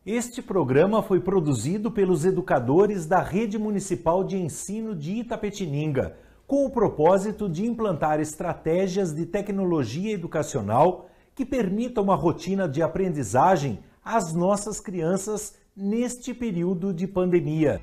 Este programa foi produzido pelos educadores da Rede Municipal de Ensino de Itapetininga, com o propósito de implantar estratégias de tecnologia educacional que permitam uma rotina de aprendizagem às nossas crianças neste período de pandemia.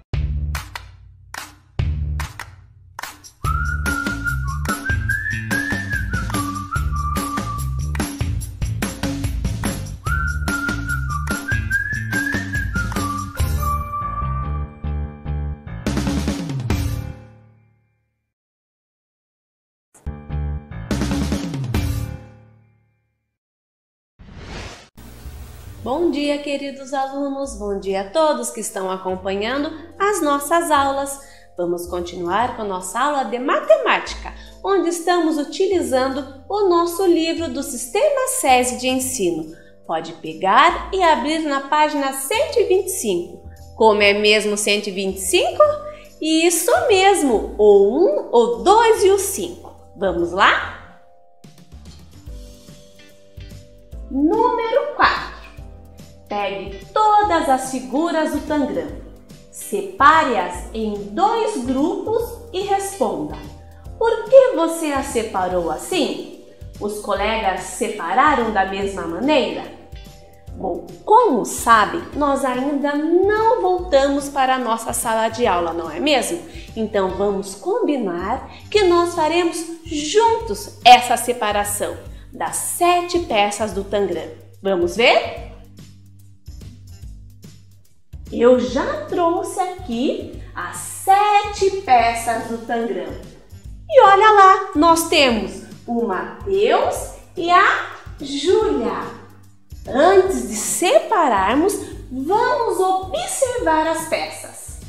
Bom dia, queridos alunos, bom dia a todos que estão acompanhando as nossas aulas. Vamos continuar com a nossa aula de matemática, onde estamos utilizando o nosso livro do Sistema SESI de Ensino. Pode pegar e abrir na página 125. Como é mesmo 125? Isso mesmo, o 1, o 2 e o 5. Vamos lá? Número 4. Pegue todas as figuras do tangram, separe-as em 2 grupos e responda: por que você as separou assim? Os colegas separaram da mesma maneira? Bom, como sabe, nós ainda não voltamos para a nossa sala de aula, não é mesmo? Então vamos combinar que nós faremos juntos essa separação das 7 peças do tangram. Vamos ver? Eu já trouxe aqui as 7 peças do tangram. E olha lá, nós temos o Matheus e a Júlia. Antes de separarmos, vamos observar as peças.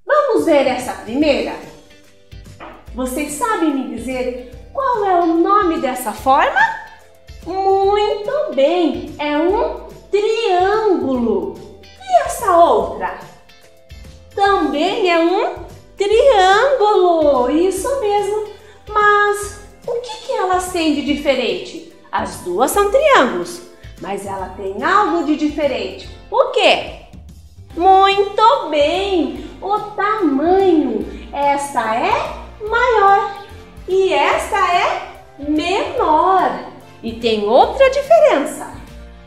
Vamos ver essa primeira? Vocês sabem me dizer qual é o nome dessa forma? Muito bem, é um triângulo. E essa outra? Também é um triângulo, isso mesmo. Mas o que elas têm de diferente? As duas são triângulos, mas ela tem algo de diferente. O quê? Muito bem, o tamanho. Esta é maior e esta é menor. E tem outra diferença.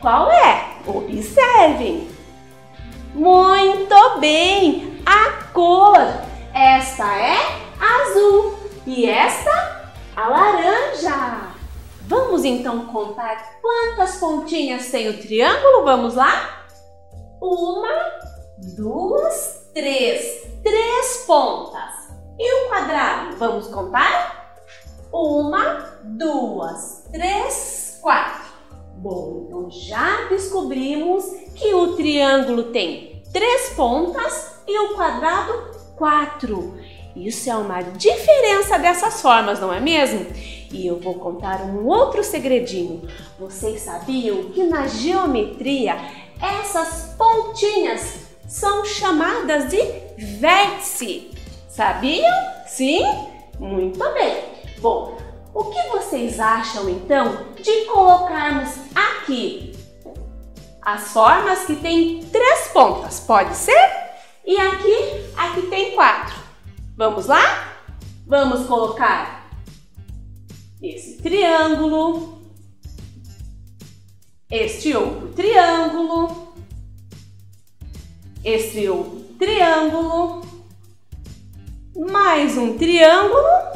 Qual é? Observem. Muito bem, a cor. Esta é azul e esta a laranja. Vamos então contar quantas pontinhas tem o triângulo? Vamos lá? 1, 2, 3. 3 pontas. E o quadrado? Vamos contar? 1, 2, 3, 4. Bom, então já descobrimos que o triângulo tem 3 pontas e o quadrado 4. Isso é uma diferença dessas formas, não é mesmo? E eu vou contar um outro segredinho. Vocês sabiam que na geometria essas pontinhas são chamadas de vértice? Sabiam? Sim? Muito bem. Bom, o que vocês acham então de colocarmos aqui as formas que tem 3 pontas? Pode ser? E aqui tem 4. Vamos lá? Vamos colocar esse triângulo, este outro triângulo, este outro triângulo, mais um triângulo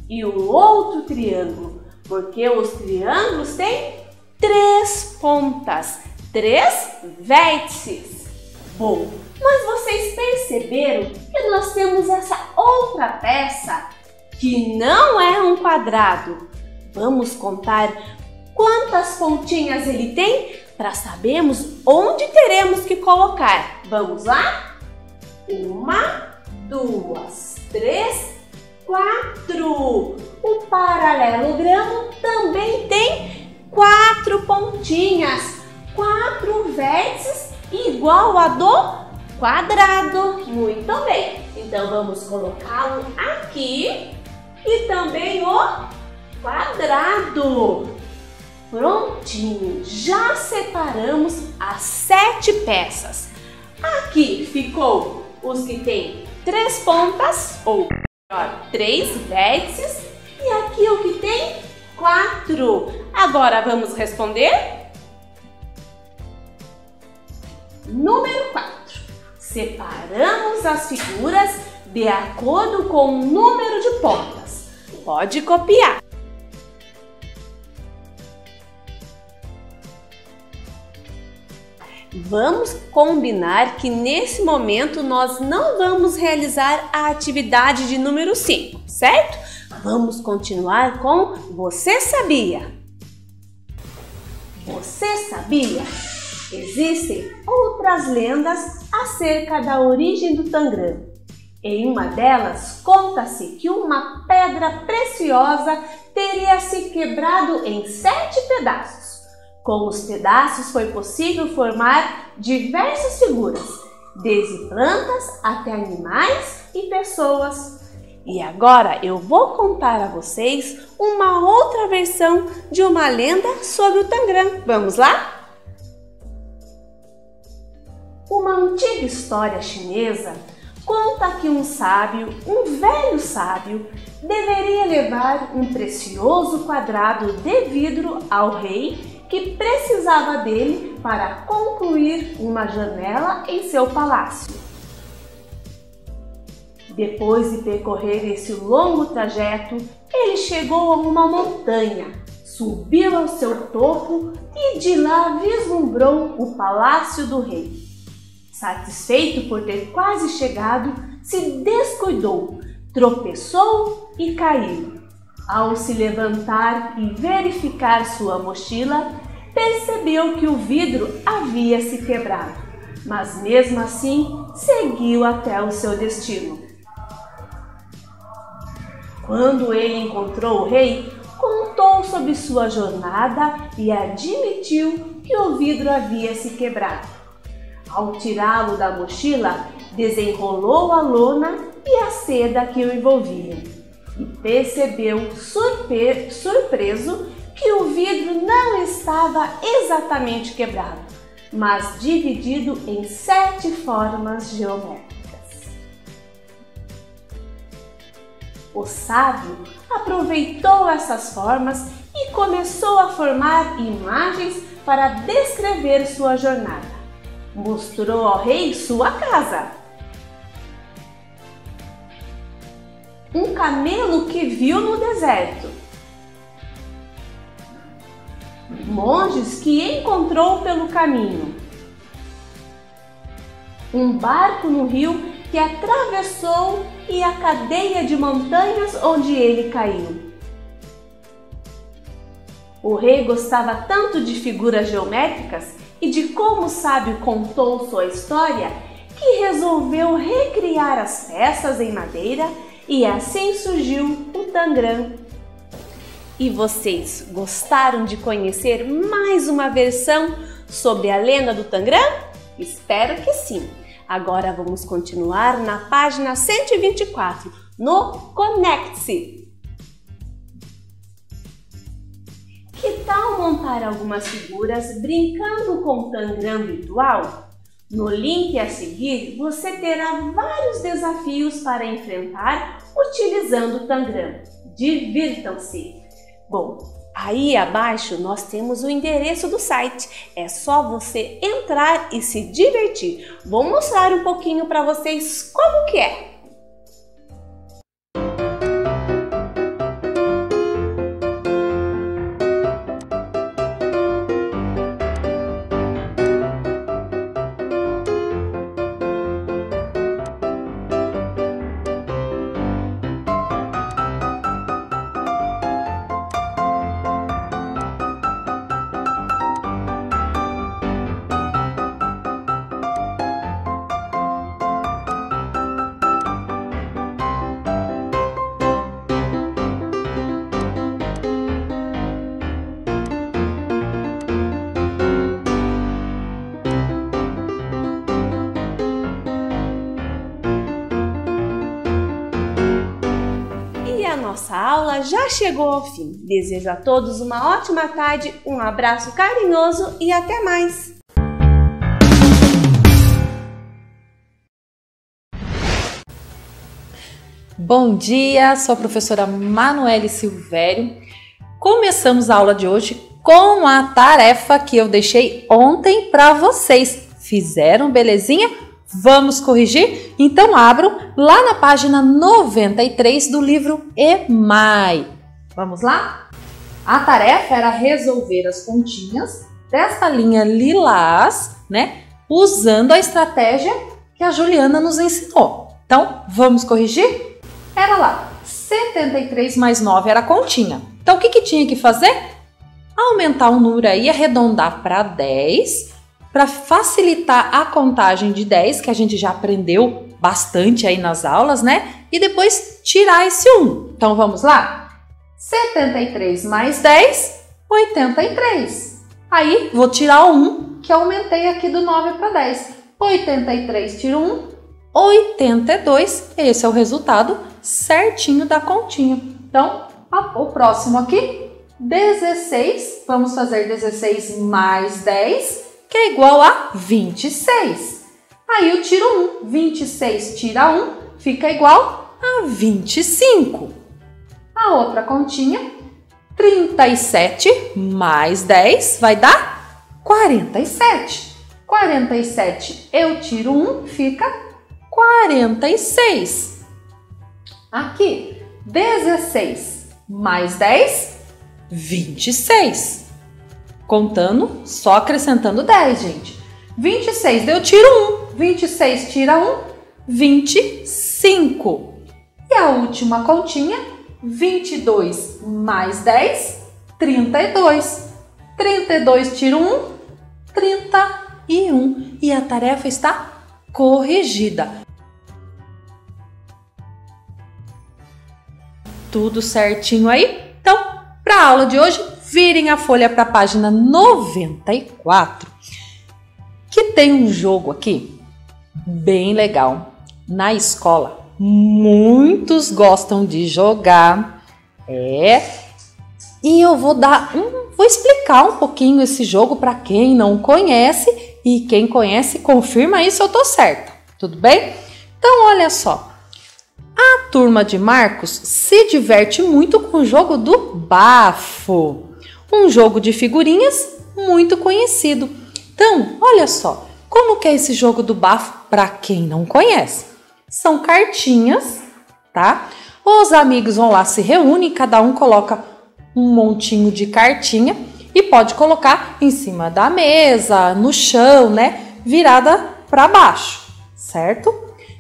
e o outro triângulo, porque os triângulos têm 3 pontas, 3 vértices. Bom, mas vocês perceberam que nós temos essa outra peça que não é um quadrado. Vamos contar quantas pontinhas ele tem para sabermos onde teremos que colocar. Vamos lá? 1, 2, 3, 4. O paralelogramo também tem 4 pontinhas, 4 vértices igual a do quadrado. Muito bem. Então vamos colocá-lo aqui e também o quadrado. Prontinho, já separamos as 7 peças. Aqui ficou os que tem 3 pontas, ou melhor, 3 vértices, e aqui o que tem 4. Agora vamos responder? Número 4. Separamos as figuras de acordo com o número de pontas. Pode copiar. Vamos combinar que nesse momento nós não vamos realizar a atividade de número 5, certo? Vamos continuar com Você Sabia? Você sabia? Existem outras lendas acerca da origem do Tangram. Em uma delas, conta-se que uma pedra preciosa teria se quebrado em 7 pedaços. Com os pedaços foi possível formar diversas figuras, desde plantas até animais e pessoas. E agora eu vou contar a vocês uma outra versão de uma lenda sobre o Tangram. Vamos lá? Uma antiga história chinesa conta que um velho sábio, deveria levar um precioso quadrado de vidro ao rei que precisava dele para concluir uma janela em seu palácio. Depois de percorrer esse longo trajeto, ele chegou a uma montanha, subiu ao seu topo e de lá vislumbrou o palácio do rei. Satisfeito por ter quase chegado, se descuidou, tropeçou e caiu. Ao se levantar e verificar sua mochila, percebeu que o vidro havia se quebrado, mas mesmo assim seguiu até o seu destino. Quando ele encontrou o rei, contou sobre sua jornada e admitiu que o vidro havia se quebrado. Ao tirá-lo da mochila, desenrolou a lona e a seda que o envolviam e percebeu, surpreso, que o vidro não estava exatamente quebrado, mas dividido em 7 formas geométricas. O sábio aproveitou essas formas e começou a formar imagens para descrever sua jornada. Mostrou ao rei sua casa, um camelo que viu no deserto, monges que encontrou pelo caminho, um barco no rio que atravessou e a cadeia de montanhas onde ele caiu. O rei gostava tanto de figuras geométricas e de como o sábio contou sua história que resolveu recriar as peças em madeira e assim surgiu o Tangram. E vocês gostaram de conhecer mais uma versão sobre a lenda do Tangram? Espero que sim! Agora vamos continuar na página 124, no Conecte-se. Que tal montar algumas figuras brincando com o Tangram virtual? No link a seguir, você terá vários desafios para enfrentar utilizando o Tangram. Divirtam-se! Bom, aí abaixo nós temos o endereço do site. É só você entrar e se divertir. Vou mostrar um pouquinho para vocês como que é. nossa aula já chegou ao fim. Desejo a todos uma ótima tarde, um abraço carinhoso e até mais! Bom dia, sou a professora Manuele Silvério. Começamos a aula de hoje com a tarefa que eu deixei ontem para vocês. Fizeram, belezinha? Vamos corrigir? Então abram lá na página 93 do livro EMAI. Vamos lá? A tarefa era resolver as continhas desta linha lilás, né? Usando a estratégia que a Juliana nos ensinou. Então, vamos corrigir? Era lá, 73 mais 9 era a continha. Então, o que tinha que fazer? Aumentar o número aí, arredondar para 10, para facilitar a contagem de 10, que a gente já aprendeu bastante aí nas aulas, né? E depois tirar esse 1. Então, vamos lá? 73 mais 10, 83. Aí, vou tirar o 1, que eu aumentei aqui do 9 para 10. 83 tiro 1, 82. Esse é o resultado certinho da continha. Então, o próximo aqui, 16. Vamos fazer 16 mais 10, que é igual a 26. Aí eu tiro 1. 26 tira 1, fica igual a 25. A outra continha, 37 mais 10 vai dar 47. 47 eu tiro 1, fica 46. Aqui, 16 mais 10, 26. Contando, só acrescentando 10, gente. 26, eu tiro 1. 26 tira 1, 25. E a última continha, 22 mais 10, 32. 32 tiro 1, 31. E a tarefa está corrigida. Tudo certinho aí? Então, para a aula de hoje, virem a folha para a página 94, que tem um jogo aqui bem legal. Na escola, muitos gostam de jogar. E eu vou explicar um pouquinho esse jogo para quem não conhece, e quem conhece confirma aí se eu tô certa. Tudo bem? Então, olha só. A turma de Marcos se diverte muito com o jogo do bafo, um jogo de figurinhas muito conhecido. Então, olha só, como que é esse jogo do bafo para quem não conhece? São cartinhas, tá? Os amigos vão lá, se reúnem, cada um coloca um montinho de cartinha e pode colocar em cima da mesa, no chão, né? Virada para baixo, certo?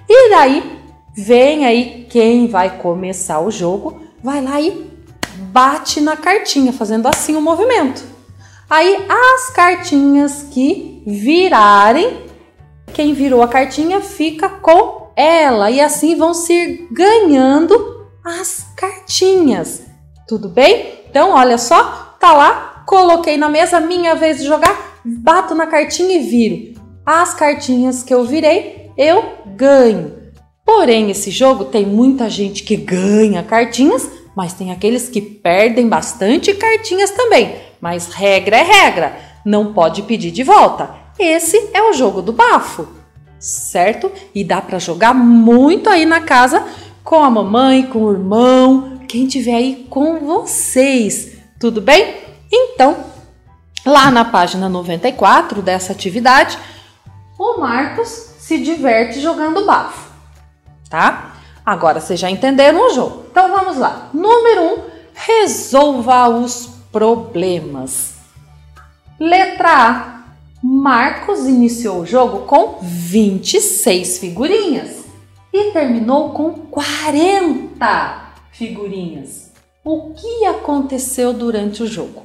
E daí vem aí quem vai começar o jogo, vai lá e bate na cartinha, fazendo assim o movimento. Aí as cartinhas que virarem, quem virou a cartinha fica com ela. E assim vão se ir ganhando as cartinhas. Tudo bem? Então, olha só, tá lá, coloquei na mesa, minha vez de jogar, bato na cartinha e viro. As cartinhas que eu virei, eu ganho. Porém, esse jogo tem muita gente que ganha cartinhas, mas tem aqueles que perdem bastante cartinhas também. Mas regra é regra, não pode pedir de volta. Esse é o jogo do bafo, certo? E dá para jogar muito aí na casa com a mamãe, com o irmão, quem tiver aí com vocês. Tudo bem? Então, lá na página 94 dessa atividade, o Marcos se diverte jogando bafo. Tá? Agora vocês já entenderam o jogo. Então vamos lá. Número 1, resolva os problemas. Letra A. Marcos iniciou o jogo com 26 figurinhas e terminou com 40 figurinhas. O que aconteceu durante o jogo?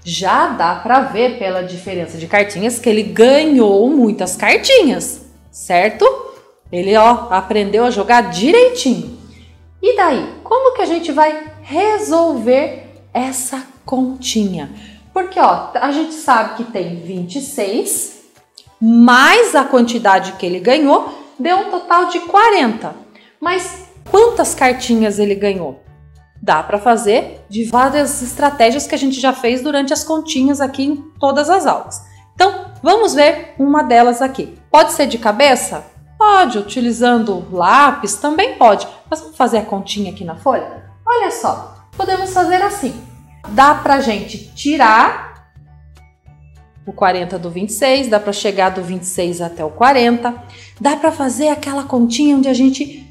Já dá para ver pela diferença de cartinhas que ele ganhou muitas cartinhas, certo? Ele, aprendeu a jogar direitinho. E daí, como que a gente vai resolver essa continha? Porque, a gente sabe que tem 26, mais a quantidade que ele ganhou, deu um total de 40. Mas quantas cartinhas ele ganhou? Dá para fazer de várias estratégias que a gente já fez durante as continhas aqui em todas as aulas. Então, vamos ver uma delas aqui. Pode ser de cabeça? Pode, utilizando lápis também pode. Mas vamos fazer a continha aqui na folha? Olha só, podemos fazer assim. Dá pra gente tirar o 40 do 26, dá para chegar do 26 até o 40. Dá para fazer aquela continha onde a gente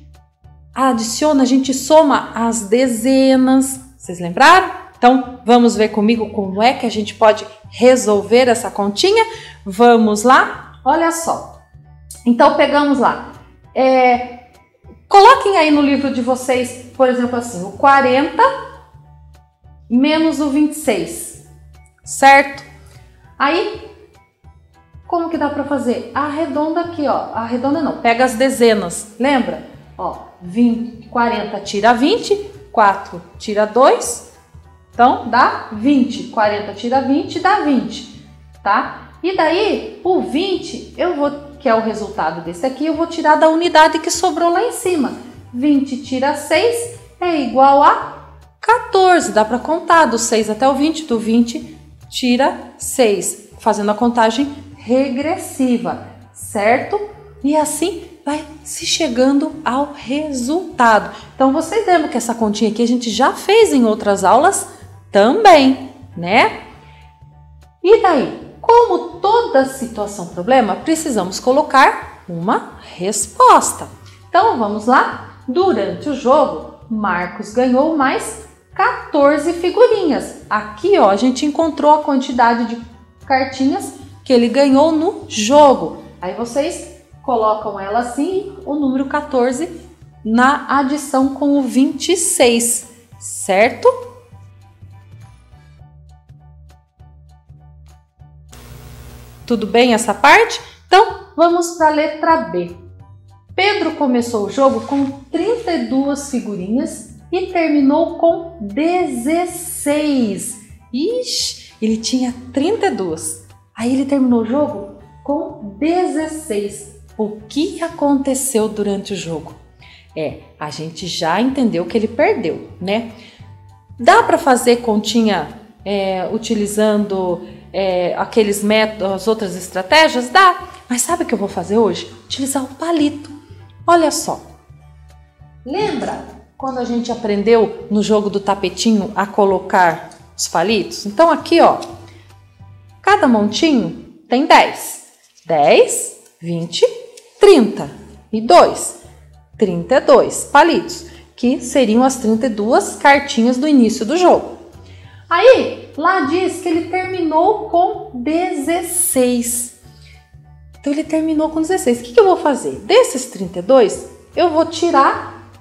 adiciona, a gente soma as dezenas. Vocês lembraram? Então, vamos ver comigo como é que a gente pode resolver essa continha? Vamos lá? Olha só. Então, pegamos lá. Coloquem aí no livro de vocês, por exemplo, assim, o 40 menos o 26, certo? Aí, como que dá para fazer? Arredonda aqui, ó. Arredonda não, pega as dezenas, lembra? Ó, 40 tira 20, 4 tira 2, então dá 20. 40 tira 20, dá 20, tá? E daí, o 20, que é o resultado desse aqui, eu vou tirar da unidade que sobrou lá em cima. 20 tira 6 é igual a 14. Dá para contar do 6 até o 20, do 20 tira 6, fazendo a contagem regressiva, certo? E assim vai se chegando ao resultado. Então, vocês lembram que essa continha aqui a gente já fez em outras aulas também, né? E daí? Como toda situação problema, precisamos colocar uma resposta. Então, vamos lá? Durante o jogo, Marcos ganhou mais 14 figurinhas. Aqui, ó, a gente encontrou a quantidade de cartinhas que ele ganhou no jogo. Aí vocês colocam ela assim, o número 14 na adição com o 26, certo? Tudo bem essa parte? Então, vamos para a letra B. Pedro começou o jogo com 32 figurinhas e terminou com 16. Ixi, ele tinha 32. Aí ele terminou o jogo com 16. O que aconteceu durante o jogo? A gente já entendeu que ele perdeu, né? Dá para fazer continha utilizando aqueles métodos, as outras estratégias? Dá, mas sabe o que eu vou fazer hoje? Utilizar o palito. Olha só, lembra quando a gente aprendeu no jogo do tapetinho a colocar os palitos? Então aqui, ó, cada montinho tem 10, 10, 20, 30 e 2, 32 palitos, que seriam as 32 cartinhas do início do jogo. Aí, lá diz que ele terminou com 16. Então, ele terminou com 16. O que eu vou fazer? Desses 32, eu vou tirar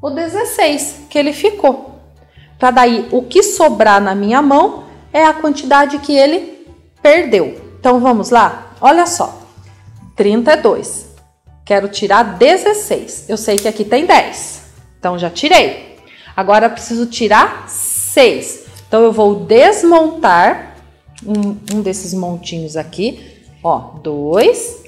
o 16 que ele ficou. Para daí, o que sobrar na minha mão é a quantidade que ele perdeu. Então, vamos lá? Olha só. 32. Quero tirar 16. Eu sei que aqui tem 10. Então, já tirei. Agora, eu preciso tirar 6. Então, eu vou desmontar um desses montinhos aqui. Ó, 2,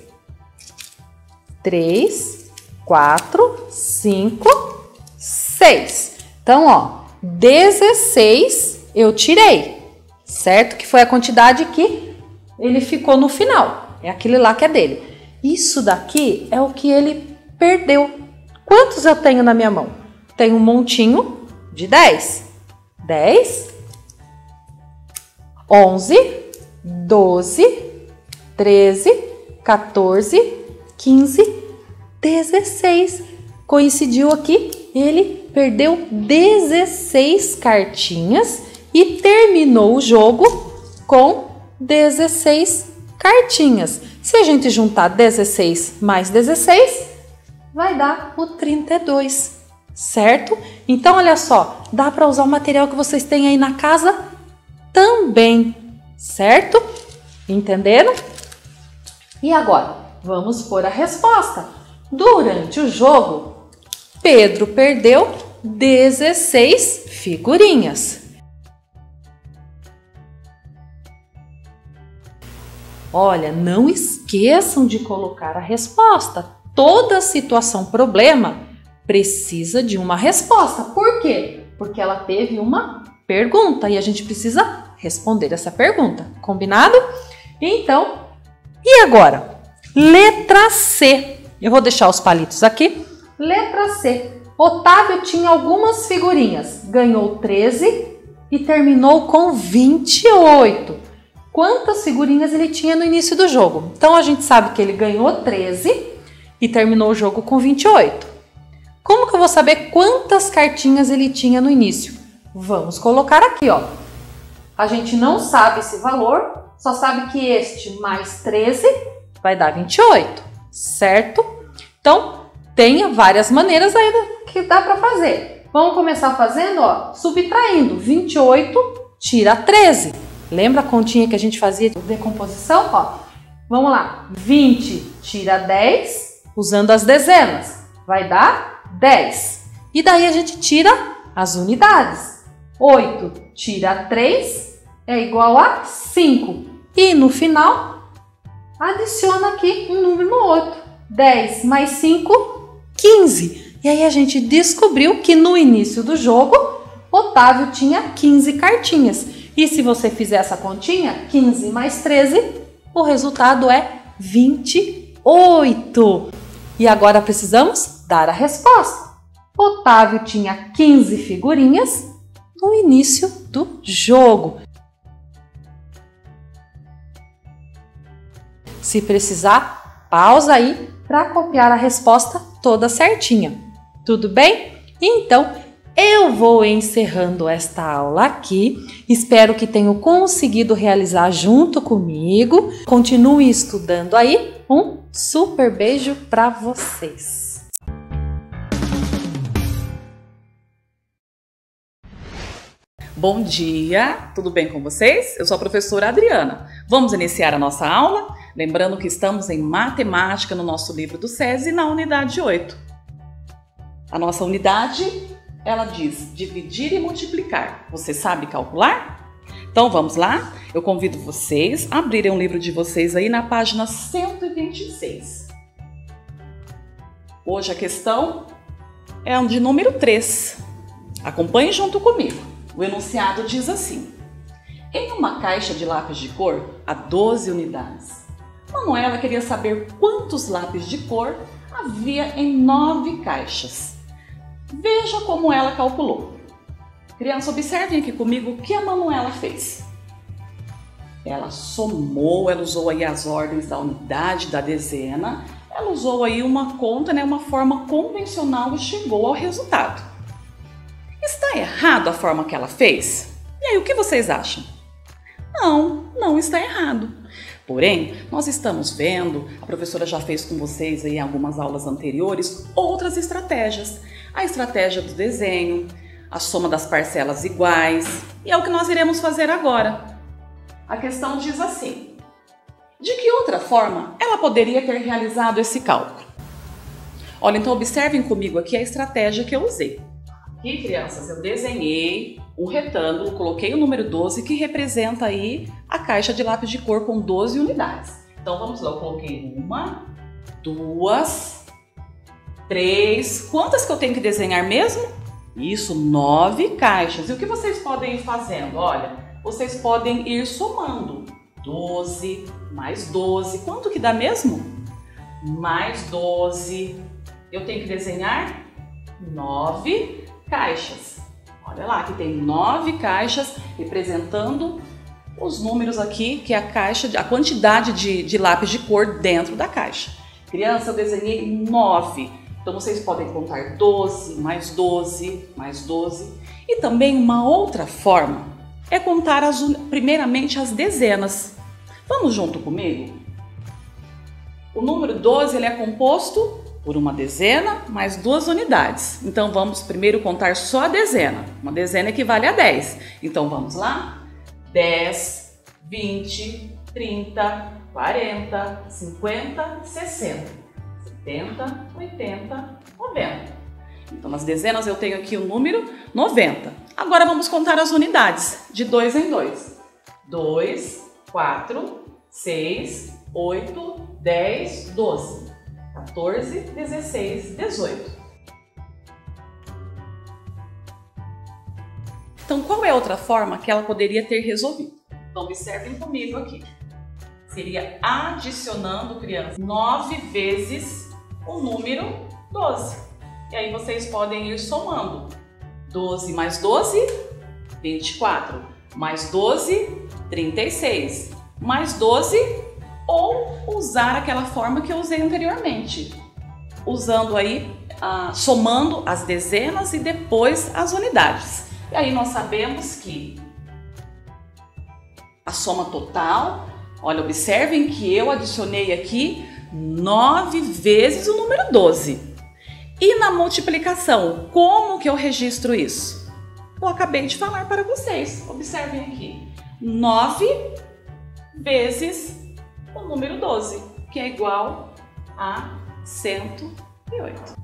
3, 4, 5, 6. Então, ó, 16 eu tirei, certo? Que foi a quantidade que ele ficou no final. É aquele lá que é dele. Isso daqui é o que ele perdeu. Quantos eu tenho na minha mão? Tenho um montinho de 10. 10, 11, 12, 13, 14, 15, 16. Coincidiu aqui, ele perdeu 16 cartinhas e terminou o jogo com 16 cartinhas. Se a gente juntar 16 mais 16, vai dar o 32, certo? Então, olha só, dá para usar o material que vocês têm aí na casa também, certo? Entenderam? E agora, vamos pôr a resposta. Durante o jogo, Pedro perdeu 16 figurinhas. Olha, não esqueçam de colocar a resposta. Toda situação problema precisa de uma resposta. Por quê? Porque ela teve uma pergunta e a gente precisa responder essa pergunta. Combinado? Então, e agora? Letra C. Eu vou deixar os palitos aqui. Letra C. Otávio tinha algumas figurinhas. Ganhou 13 e terminou com 28. Quantas figurinhas ele tinha no início do jogo? Então, a gente sabe que ele ganhou 13 e terminou o jogo com 28. Como que eu vou saber quantas cartinhas ele tinha no início? Vamos colocar aqui, ó. A gente não sabe esse valor, só sabe que este mais 13 vai dar 28, certo? Então, tem várias maneiras aí que dá para fazer. Vamos começar fazendo, ó, subtraindo. 28 tira 13. Lembra a continha que a gente fazia de decomposição? Ó, vamos lá. 20 tira 10, usando as dezenas. Vai dar 10. E daí a gente tira as unidades. 8 tira 3 é igual a 5. E no final, adiciona aqui um número no outro. 10 mais 5, 15. E aí a gente descobriu que no início do jogo, Otávio tinha 15 cartinhas. E se você fizer essa continha, 15 mais 13, o resultado é 28. E agora precisamos dar a resposta. Otávio tinha 15 figurinhas no início do jogo. Se precisar, pausa aí para copiar a resposta toda certinha. Tudo bem? Então, eu vou encerrando esta aula aqui. Espero que tenham conseguido realizar junto comigo. Continue estudando aí. Um super beijo para vocês. Bom dia, tudo bem com vocês? Eu sou a professora Adriana. Vamos iniciar a nossa aula? Lembrando que estamos em matemática no nosso livro do SESI na unidade 8. A nossa unidade, ela diz dividir e multiplicar. Você sabe calcular? Então vamos lá? Eu convido vocês a abrirem o livro de vocês aí na página 126. Hoje a questão é de número 3. Acompanhe junto comigo. O enunciado diz assim: em uma caixa de lápis de cor há 12 unidades. Manuela queria saber quantos lápis de cor havia em 9 caixas. Veja como ela calculou. Crianças, observem aqui comigo o que a Manuela fez. Ela somou, ela usou aí as ordens da unidade, da dezena, ela usou aí uma conta, uma forma convencional e chegou ao resultado. Está errado a forma que ela fez? E aí, o que vocês acham? Não, não está errado. Porém, nós estamos vendo, a professora já fez com vocês aí em algumas aulas anteriores, outras estratégias. A estratégia do desenho, a soma das parcelas iguais, e é o que nós iremos fazer agora. A questão diz assim: de que outra forma ela poderia ter realizado esse cálculo? Olha, então observem comigo aqui a estratégia que eu usei. Aqui, crianças, eu desenhei um retângulo, coloquei o número 12, que representa aí a caixa de lápis de cor com 12 unidades. Então, vamos lá, eu coloquei 1, 2, 3... Quantas que eu tenho que desenhar mesmo? Isso, 9 caixas. E o que vocês podem ir fazendo? Olha, vocês podem ir somando. 12 mais 12, quanto que dá mesmo? Mais 12. Eu tenho que desenhar 9 caixas. Olha lá, aqui tem 9 caixas representando os números aqui, que é a caixa, a quantidade de lápis de cor dentro da caixa. Criança, eu desenhei 9. Então vocês podem contar 12, mais 12, mais 12. E também uma outra forma é contar primeiramente as dezenas. Vamos junto comigo? O número 12 ele é composto por uma dezena mais 2 unidades. Então, vamos primeiro contar só a dezena. Uma dezena equivale a 10. Então, vamos lá? 10, 20, 30, 40, 50, 60, 70, 80, 90. Então, nas dezenas eu tenho aqui o número 90. Agora, vamos contar as unidades, de 2 em 2. 2, 4, 6, 8, 10, 12. 14, 16, 18. Então, qual é a outra forma que ela poderia ter resolvido? Então, observem comigo aqui. Seria adicionando, crianças, 9 vezes o número 12. E aí vocês podem ir somando. 12 mais 12, 24. Mais 12, 36. Mais 12, ou usar aquela forma que eu usei anteriormente. Usando aí, somando as dezenas e depois as unidades. E aí nós sabemos que a soma total, olha, observem que eu adicionei aqui 9 vezes o número 12. E na multiplicação, como que eu registro isso? Eu acabei de falar para vocês, observem aqui. 9 vezes o número 12, que é igual a 108.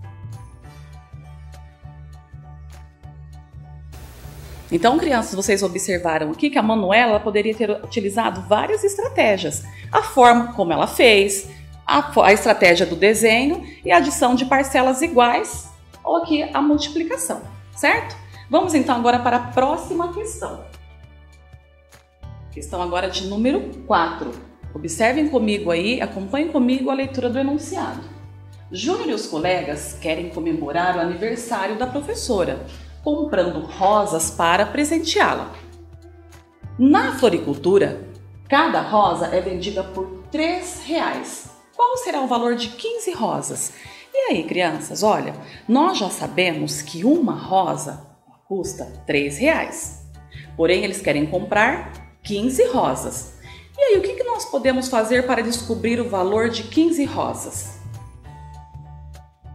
Então, crianças, vocês observaram aqui que a Manuela poderia ter utilizado várias estratégias. A forma como ela fez, a estratégia do desenho e a adição de parcelas iguais, ou aqui a multiplicação, certo? Vamos então agora para a próxima questão. Questão agora de número 4. Observem comigo aí, acompanhem comigo a leitura do enunciado. Júnior e os colegas querem comemorar o aniversário da professora, comprando rosas para presenteá-la. Na floricultura, cada rosa é vendida por R$3. Qual será o valor de 15 rosas? E aí, crianças, olha, nós já sabemos que uma rosa custa R$3. Porém, eles querem comprar 15 rosas. E aí, o que nós podemos fazer para descobrir o valor de 15 rosas?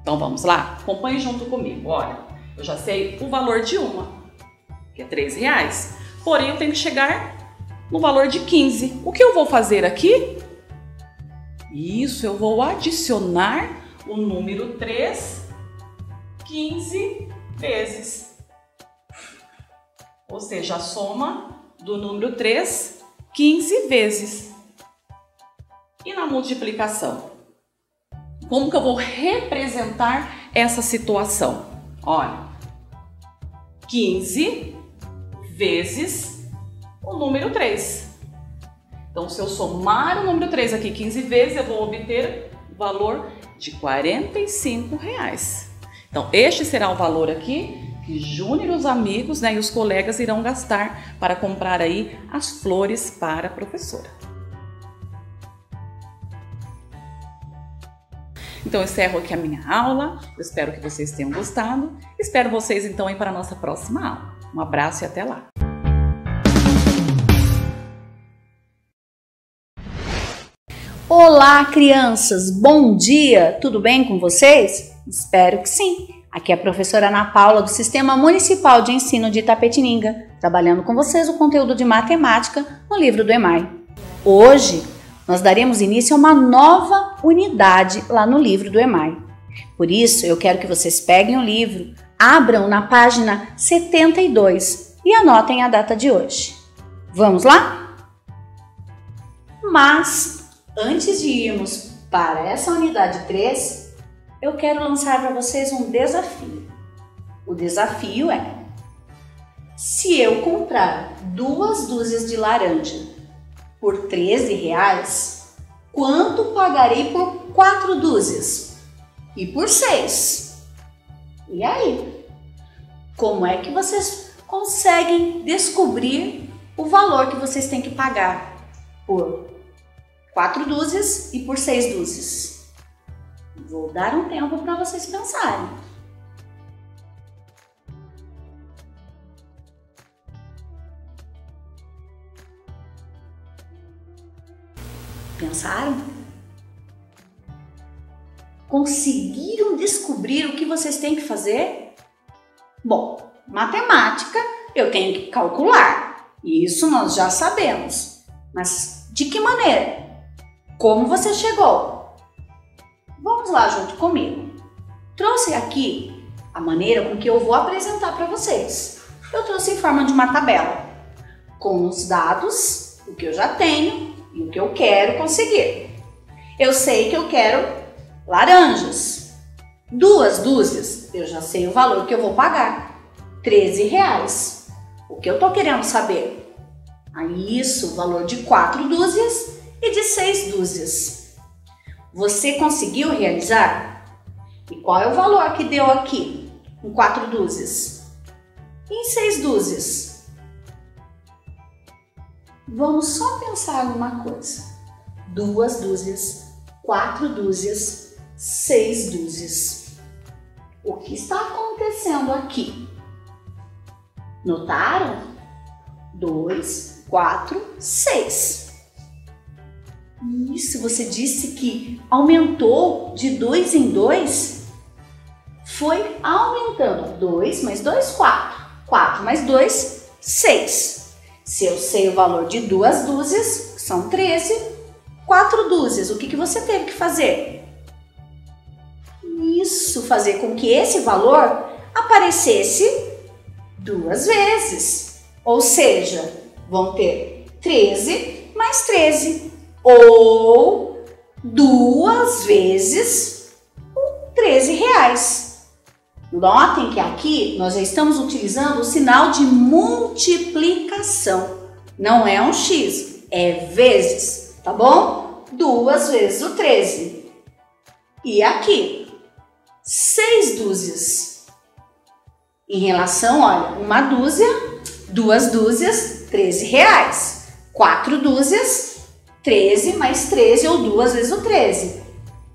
Então, vamos lá? Acompanhe junto comigo. Olha, eu já sei o valor de uma, que é R$3. Porém, eu tenho que chegar no valor de 15. O que eu vou fazer aqui? Isso, eu vou adicionar o número 3 15 vezes. Ou seja, a soma do número 3 15 vezes. E na multiplicação? Como que eu vou representar essa situação? Olha, 15 vezes o número 3. Então, se eu somar o número 3 aqui 15 vezes, eu vou obter o valor de R$45. Então, este será o valor aqui que Júnior e os amigos, né, e os colegas irão gastar para comprar aí as flores para a professora. Então, eu encerro aqui a minha aula. Eu espero que vocês tenham gostado. Espero vocês, então, aí para a nossa próxima aula. Um abraço e até lá! Olá, crianças! Bom dia! Tudo bem com vocês? Espero que sim! Aqui é a professora Ana Paula do Sistema Municipal de Ensino de Itapetininga, trabalhando com vocês o conteúdo de matemática no livro do EMAI. Hoje, nós daremos início a uma nova unidade lá no livro do EMAI. Por isso, eu quero que vocês peguem o livro, abram na página 72 e anotem a data de hoje. Vamos lá? Mas antes de irmos para essa unidade 3, eu quero lançar para vocês um desafio. O desafio é: se eu comprar 2 dúzias de laranja por R$13, quanto pagarei por 4 dúzias? E por 6? E aí? Como é que vocês conseguem descobrir o valor que vocês têm que pagar por 4 dúzias e por 6 dúzias? Vou dar um tempo para vocês pensarem. Pensaram? Conseguiram descobrir o que vocês têm que fazer? Bom, matemática eu tenho que calcular. Isso nós já sabemos. Mas de que maneira? Como você chegou? Vamos lá junto comigo. Trouxe aqui a maneira com que eu vou apresentar para vocês. Eu trouxe em forma de uma tabela, com os dados, o que eu já tenho e o que eu quero conseguir. Eu sei que eu quero laranjas. 2 dúzias, eu já sei o valor que eu vou pagar. R$13. O que eu tô querendo saber? Isso, o valor de 4 dúzias e de 6 dúzias. Você conseguiu realizar? E qual é o valor que deu aqui em 4 dúzias? E em 6 dúzias? Vamos só pensar numa coisa. 2 dúzias, 4 dúzias, 6 dúzias. O que está acontecendo aqui? Notaram? 2, 4, 6. Isso, você disse que aumentou de 2 em 2? Foi aumentando. 2 mais 2, 4. 4 mais 2, 6. Se eu sei o valor de 2 dúzias, que são 13, 4 dúzias, o que você teve que fazer? Isso, fazer com que esse valor aparecesse 2 vezes. Ou seja, vão ter 13 mais 13. Ou 2 vezes R$13. Notem que aqui nós já estamos utilizando o sinal de multiplicação. Não é um X, é vezes, tá bom? 2 vezes o 13. E aqui, 6 dúzias. Em relação, olha, 1 dúzia, 2 dúzias, R$13. 4 dúzias, 13 mais 13 ou 2 vezes o 13.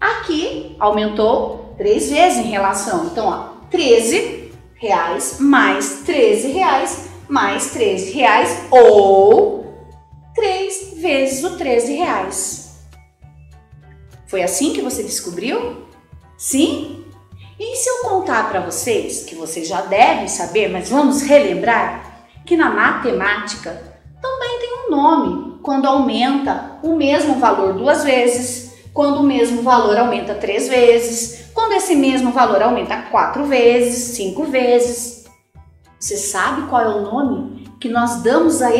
Aqui aumentou 3 vezes em relação. Então, ó, R$13 mais R$13 mais R$13 ou 3 vezes o R$13. Foi assim que você descobriu? Sim? E se eu contar para vocês, que vocês já devem saber, mas vamos relembrar, que na matemática também tem um nome quando aumenta o mesmo valor 2 vezes, quando o mesmo valor aumenta 3 vezes, quando esse mesmo valor aumenta 4 vezes, 5 vezes. Você sabe qual é o nome que nós damos a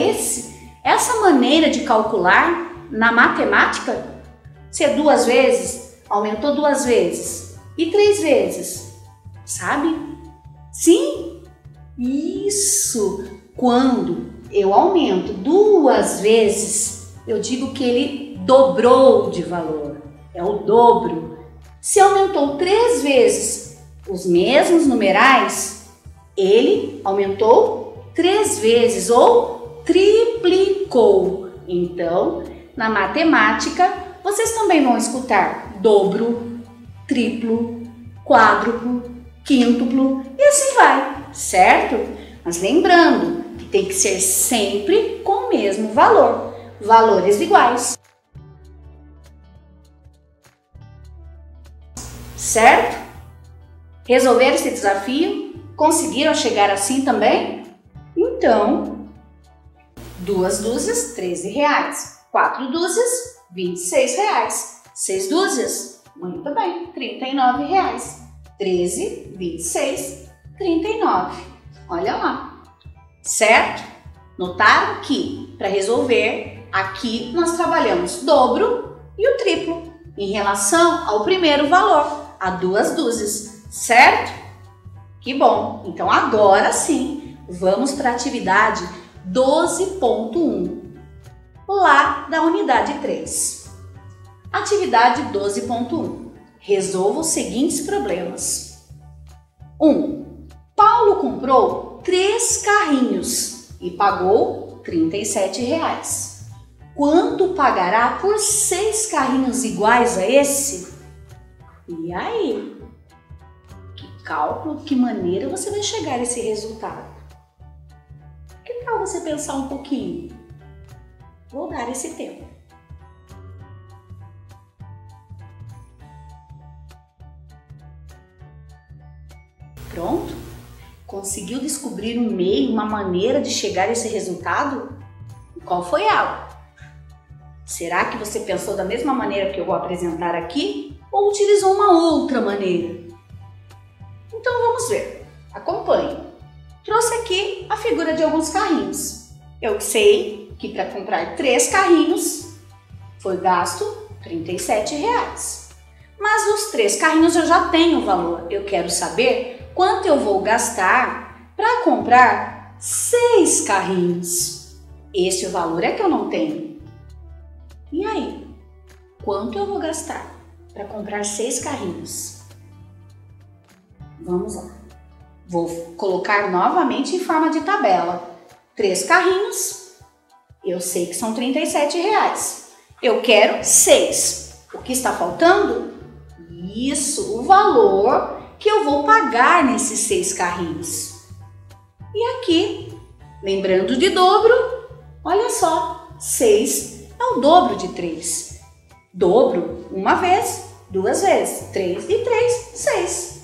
essa maneira de calcular na matemática? Se é 2 vezes, aumentou 2 vezes e 3 vezes, sabe? Sim? Isso! Quando eu aumento 2 vezes, eu digo que ele dobrou de valor, é o dobro. Se aumentou 3 vezes os mesmos numerais, ele aumentou 3 vezes ou triplicou. Então, na matemática, vocês também vão escutar dobro, triplo, quádruplo, quíntuplo e assim vai, certo? Mas lembrando que tem que ser sempre com o mesmo valor, valores iguais. Certo? Resolveram esse desafio? Conseguiram chegar assim também? Então, 2 dúzias, R$13. 4 dúzias, R$26. 6 dúzias, muito bem, R$39. 13, 26, 39. Olha lá, certo? Notaram que para resolver, aqui nós trabalhamos dobro e o triplo em relação ao primeiro valor, a 2 dúzias, certo? Que bom! Então agora sim, vamos para a atividade 12.1, lá da unidade 3. Atividade 12.1. Resolva os seguintes problemas. 1. Paulo comprou 3 carrinhos e pagou R$37. Quanto pagará por 6 carrinhos iguais a esse? E aí? Que cálculo, que maneira você vai chegar a esse resultado? Que tal você pensar um pouquinho? Vou dar esse tempo. Pronto? Conseguiu descobrir um meio, uma maneira de chegar a esse resultado? E qual foi ela? Será que você pensou da mesma maneira que eu vou apresentar aqui ou utilizou uma outra maneira? Então vamos ver. Acompanhe. Trouxe aqui a figura de alguns carrinhos. Eu sei que para comprar 3 carrinhos foi gasto R$37. Mas os 3 carrinhos eu já tenho o valor. Eu quero saber quanto eu vou gastar para comprar 6 carrinhos. Esse o valor é que eu não tenho. E aí? Quanto eu vou gastar para comprar 6 carrinhos? Vamos lá. Vou colocar novamente em forma de tabela. 3 carrinhos, eu sei que são R$37. Eu quero 6. O que está faltando? Isso, o valor que eu vou pagar nesses 6 carrinhos. E aqui, lembrando de dobro, olha só, 6 é o dobro de 3. Dobro uma vez, 2 vezes, 3 e 3, 6.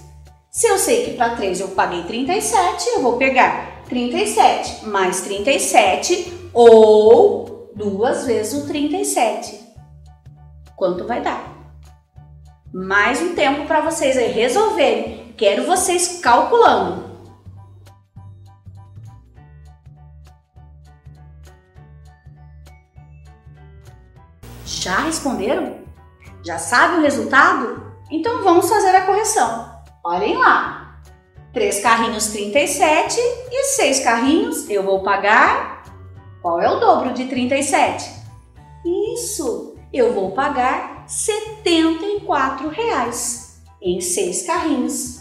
Se eu sei que para 3 eu paguei 37, eu vou pegar 37 mais 37 ou 2 vezes o 37. Quanto vai dar? Mais um tempo para vocês aí resolverem. Quero vocês calculando. Já responderam? Já sabem o resultado? Então vamos fazer a correção. Olhem lá. 3 carrinhos 37 e 6 carrinhos eu vou pagar. Qual é o dobro de 37? Isso! Eu vou pagar R$74 em 6 carrinhos.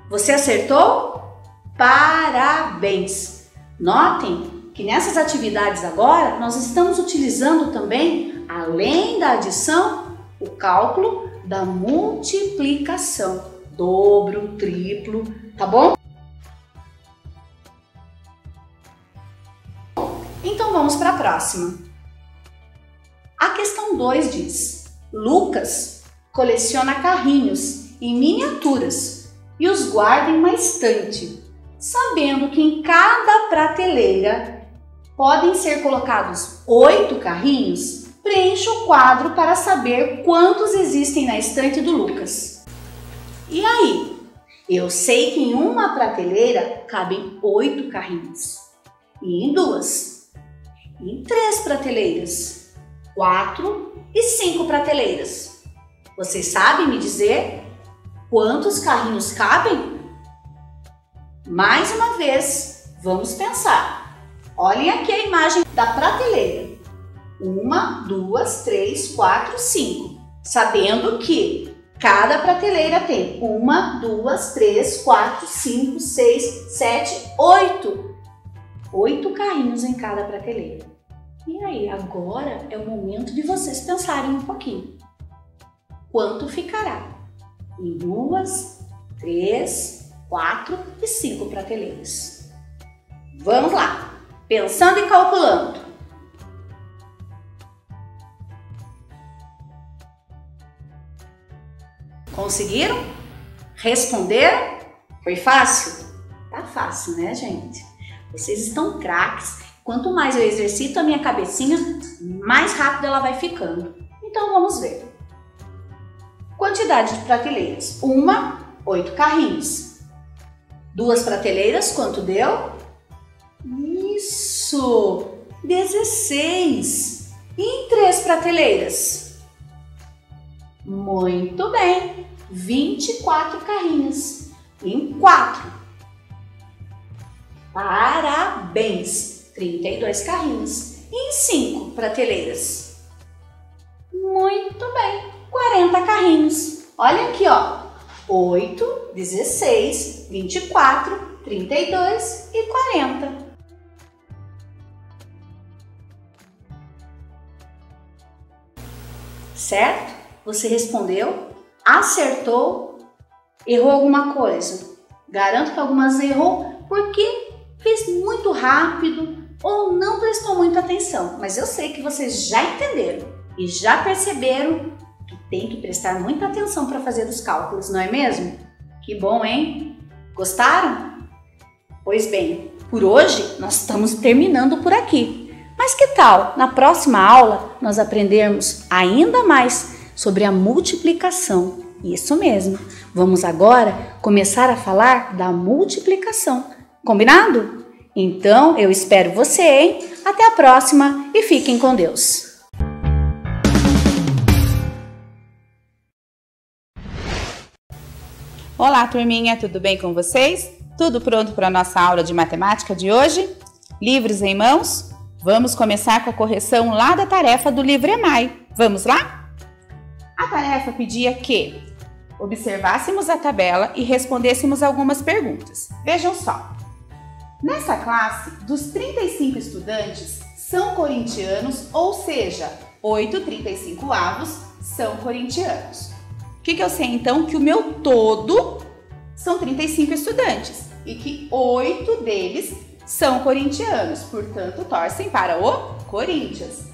Você acertou? Parabéns! Notem que nessas atividades agora nós estamos utilizando também, além da adição, o cálculo da multiplicação. Dobro, triplo, tá bom? Então vamos para a próxima. A questão 2 diz: Lucas coleciona carrinhos em miniaturas e os guarda em uma estante, sabendo que em cada prateleira podem ser colocados 8 carrinhos. Preencha o quadro para saber quantos existem na estante do Lucas. E aí? Eu sei que em uma prateleira cabem 8 carrinhos, e em 2, em 3 prateleiras, 4 e 5 prateleiras. Vocês sabem me dizer quantos carrinhos cabem? Mais uma vez, vamos pensar. Olhem aqui a imagem da prateleira. 1, 2, 3, 4, 5. Sabendo que cada prateleira tem 1, 2, 3, 4, 5, 6, 7, 8. 8 carrinhos em cada prateleira. E aí, agora é o momento de vocês pensarem um pouquinho. Quanto ficará em 2, 3, 4 e 5 prateleiras? Vamos lá, pensando e calculando. Conseguiram? Responderam? Foi fácil? Tá fácil, né, gente? Vocês estão craques. Quanto mais eu exercito a minha cabecinha, mais rápido ela vai ficando. Então vamos ver. Quantidade de prateleiras. 1, 8 carrinhos. 2 prateleiras, quanto deu? Isso! 16. E em 3 prateleiras? Muito bem! 24 carrinhos. Em 4. Parabéns! 32 carrinhos. E em 5 prateleiras? Muito bem! 40 carrinhos. Olha aqui, ó. 8, 16, 24, 32 e 40. Certo? Você respondeu? Acertou? Errou alguma coisa? Garanto que algumas errou porque fez muito rápido ou não prestou muita atenção. Mas eu sei que vocês já entenderam e já perceberam que tem que prestar muita atenção para fazer os cálculos, não é mesmo? Que bom, hein? Gostaram? Pois bem, por hoje nós estamos terminando por aqui. Mas que tal, na próxima aula, nós aprendermos ainda mais sobre a multiplicação? Isso mesmo, vamos agora começar a falar da multiplicação. Combinado? Então, eu espero você, hein? Até a próxima e fiquem com Deus! Olá, turminha, tudo bem com vocês? Tudo pronto para a nossa aula de matemática de hoje? Livros em mãos? Vamos começar com a correção lá da tarefa do livro EMAI. Vamos lá? A tarefa pedia que observássemos a tabela e respondêssemos algumas perguntas. Vejam só. Nessa classe, dos 35 estudantes, são corintianos, ou seja, 8/35 são corintianos. O que eu sei então? Que o meu todo são 35 estudantes e que 8 deles são corintianos, portanto, torcem para o Corinthians.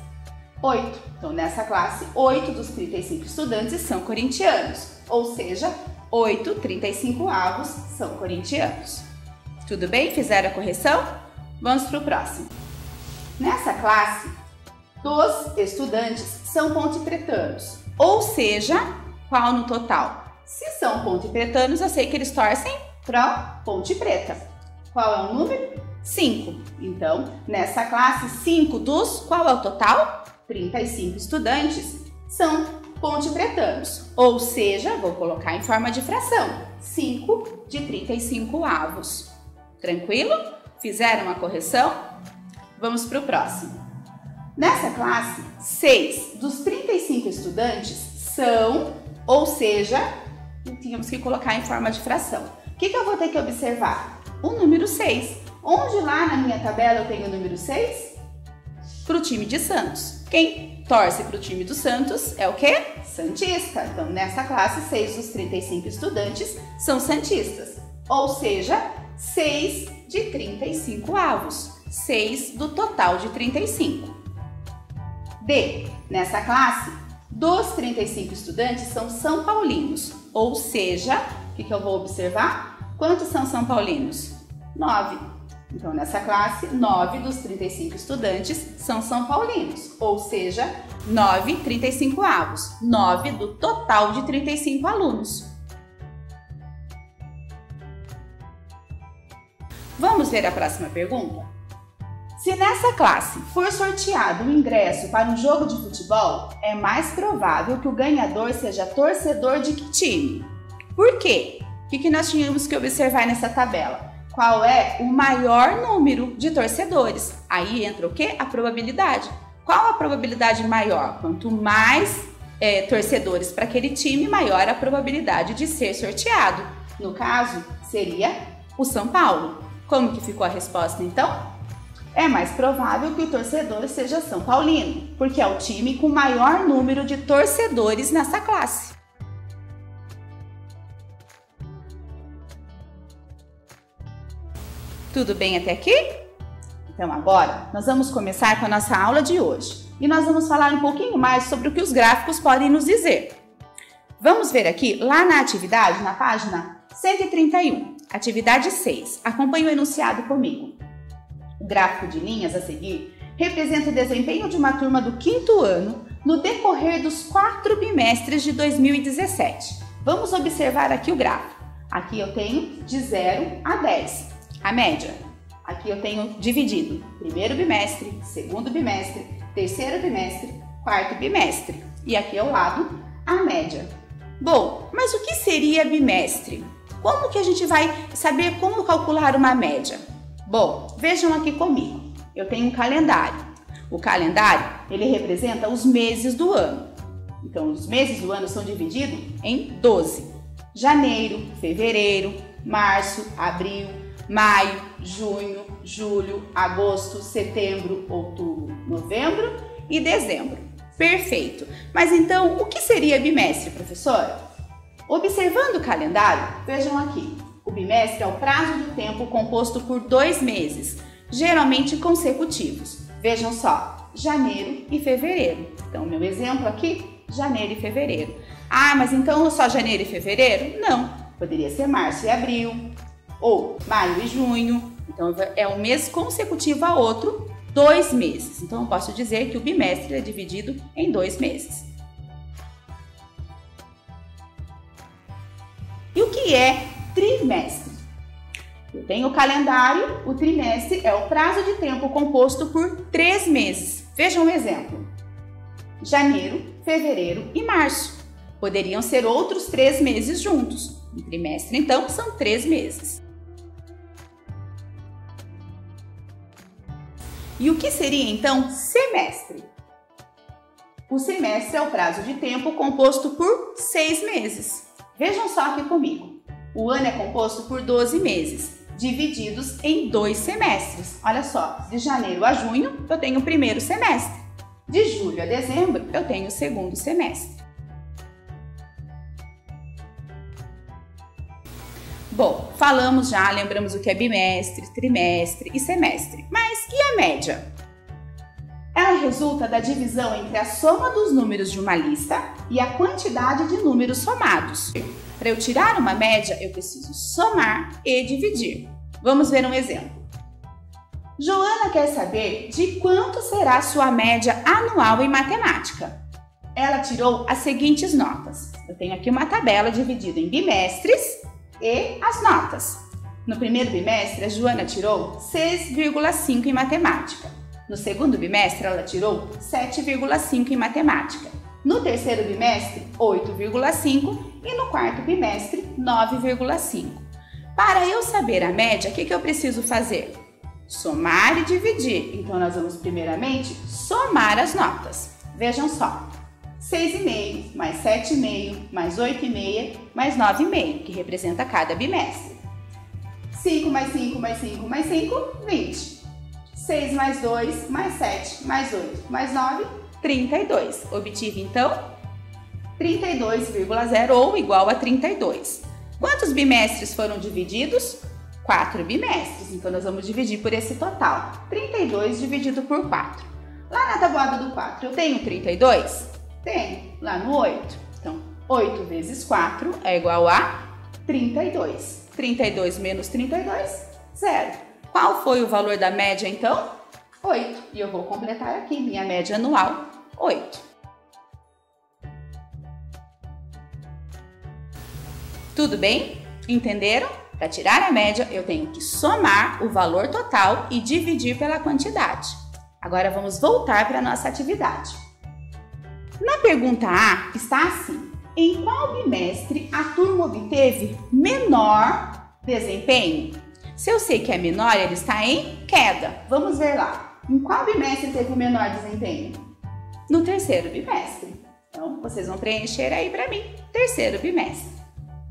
8. Então, nessa classe, 8 dos 35 estudantes são corintianos, ou seja, 8/35 são corintianos. Tudo bem? Fizeram a correção? Vamos para o próximo. Nessa classe, 2 estudantes são pontepretanos, ou seja, qual no total? Se são pontepretanos, eu sei que eles torcem para Ponte Preta. Qual é o número? 5. Então, nessa classe, 5 dos, qual é o total? 35 estudantes são pontepretanos, ou seja, vou colocar em forma de fração, 5/35. Tranquilo? Fizeram a correção? Vamos para o próximo. Nessa classe, 6 dos 35 estudantes são, ou seja, tínhamos que colocar em forma de fração. O que eu vou ter que observar? O número 6. Onde lá na minha tabela eu tenho o número 6? Para o time de Santos. Quem torce para o time do Santos é o quê? Santista. Então, nessa classe, 6 dos 35 estudantes são santistas. Ou seja, 6/35. 6 do total de 35. D. Nessa classe, dos 35 estudantes são São Paulinos. Ou seja, o que eu vou observar? Quantos são São Paulinos? 9. Então, nessa classe, 9 dos 35 estudantes são São Paulinos. Ou seja, 9/35. 9 do total de 35 alunos. Vamos ver a próxima pergunta? Se nessa classe for sorteado um ingresso para um jogo de futebol, é mais provável que o ganhador seja torcedor de que time? Por quê? O que nós tínhamos que observar nessa tabela? Qual é o maior número de torcedores? Aí entra o quê? A probabilidade. Qual a probabilidade maior? Quanto mais torcedores para aquele time, maior a probabilidade de ser sorteado. No caso, seria o São Paulo. Como que ficou a resposta então? É mais provável que o torcedor seja São Paulino, porque é o time com maior número de torcedores nessa classe. Tudo bem até aqui? Então agora nós vamos começar com a nossa aula de hoje e nós vamos falar um pouquinho mais sobre o que os gráficos podem nos dizer. Vamos ver aqui, lá na atividade, na página 131, atividade 6. Acompanhe o enunciado comigo. O gráfico de linhas a seguir representa o desempenho de uma turma do 5º ano no decorrer dos 4 bimestres de 2017. Vamos observar aqui o gráfico. Aqui eu tenho de 0 a 10. A média. Aqui eu tenho dividido 1º bimestre, 2º bimestre, 3º bimestre, 4º bimestre. E aqui ao lado, a média. Bom, mas o que seria bimestre? Como que a gente vai saber como calcular uma média? Bom, vejam aqui comigo. Eu tenho um calendário. O calendário, ele representa os meses do ano. Então, os meses do ano são divididos em 12. Janeiro, fevereiro, março, abril, maio, junho, julho, agosto, setembro, outubro, novembro e dezembro. Perfeito! Mas então, o que seria bimestre, professora? Observando o calendário, vejam aqui. O bimestre é o prazo do tempo composto por 2 meses, geralmente consecutivos. Vejam só, janeiro e fevereiro. Então, meu exemplo aqui, janeiro e fevereiro. Ah, mas então só janeiro e fevereiro? Não, poderia ser março e abril, ou maio e junho. Então, é um mês consecutivo a outro, 2 meses. Então, eu posso dizer que o bimestre é dividido em 2 meses. E o que é trimestre? Eu tenho o calendário, o trimestre é o prazo de tempo composto por 3 meses. Vejam um exemplo. Janeiro, fevereiro e março. Poderiam ser outros 3 meses juntos. Um trimestre, então, são 3 meses. E o que seria então semestre? O semestre é o prazo de tempo composto por 6 meses. Vejam só aqui comigo. O ano é composto por 12 meses, divididos em 2 semestres. Olha só, de janeiro a junho eu tenho o primeiro semestre. De julho a dezembro eu tenho o segundo semestre. Bom, falamos já, lembramos o que é bimestre, trimestre e semestre. Mas e a média? Ela resulta da divisão entre a soma dos números de uma lista e a quantidade de números somados. Para eu tirar uma média, eu preciso somar e dividir. Vamos ver um exemplo. Joana quer saber de quanto será a sua média anual em matemática. Ela tirou as seguintes notas. Eu tenho aqui uma tabela dividida em bimestres e as notas. No primeiro bimestre, a Joana tirou 6,5 em matemática. No segundo bimestre, ela tirou 7,5 em matemática. No terceiro bimestre, 8,5 e no quarto bimestre, 9,5. Para eu saber a média, o que eu preciso fazer? Somar e dividir. Então, nós vamos primeiramente somar as notas. Vejam só. 6,5 mais 7,5 mais 8,5 mais 9,5, que representa cada bimestre. 5 mais 5 mais 5 mais 5, 20. 6 mais 2 mais 7 mais 8 mais 9, 32. Obtive, então, 32,0 ou igual a 32. Quantos bimestres foram divididos? 4 bimestres. Então, nós vamos dividir por esse total. 32 dividido por 4. Lá na tabuada do 4, eu tenho 32? Tenho. Lá no 8. Então, 8 vezes 4 é igual a 32. 32 menos 32, 0. Qual foi o valor da média, então? 8. E eu vou completar aqui, minha média anual, 8. Tudo bem? Entenderam? Para tirar a média, eu tenho que somar o valor total e dividir pela quantidade. Agora, vamos voltar para a nossa atividade. Na pergunta A, está assim. Em qual bimestre a turma obteve menor desempenho? Se eu sei que é menor, ele está em queda. Vamos ver lá. Em qual bimestre teve o menor desempenho? No terceiro bimestre. Então, vocês vão preencher aí para mim. Terceiro bimestre.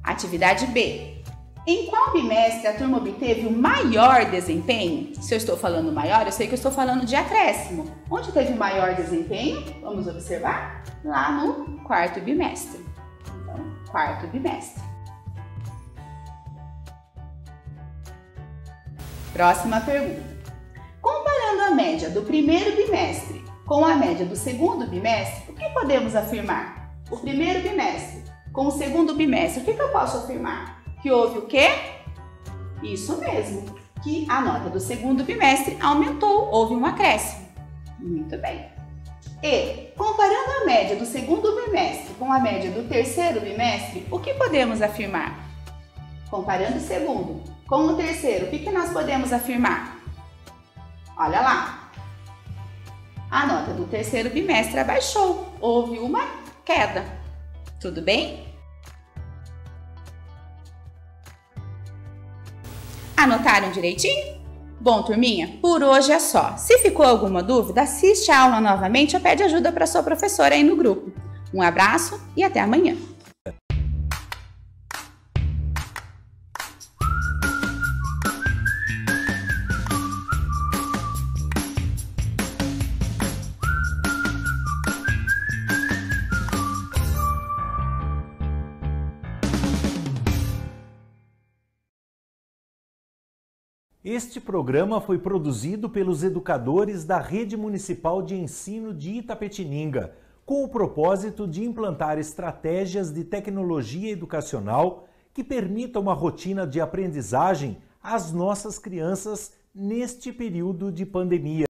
Atividade B. Em qual bimestre a turma obteve o maior desempenho? Se eu estou falando maior, eu sei que eu estou falando de acréscimo. Onde teve o maior desempenho? Vamos observar? Lá no quarto bimestre. Então, quarto bimestre. Próxima pergunta. Comparando a média do primeiro bimestre com a média do segundo bimestre, o que podemos afirmar? O primeiro bimestre com o segundo bimestre, o que eu posso afirmar? Que houve o quê? Isso mesmo, que a nota do segundo bimestre aumentou, houve um acréscimo. Muito bem. E, comparando a média do segundo bimestre com a média do terceiro bimestre, o que podemos afirmar? Comparando o segundo com o terceiro, o que nós podemos afirmar? Olha lá. A nota do terceiro bimestre abaixou, houve uma queda. Tudo bem? Anotaram direitinho? Bom, turminha, por hoje é só. Se ficou alguma dúvida, assiste a aula novamente ou pede ajuda para sua professora aí no grupo. Um abraço e até amanhã. Este programa foi produzido pelos educadores da Rede Municipal de Ensino de Itapetininga, com o propósito de implantar estratégias de tecnologia educacional que permitam uma rotina de aprendizagem às nossas crianças neste período de pandemia.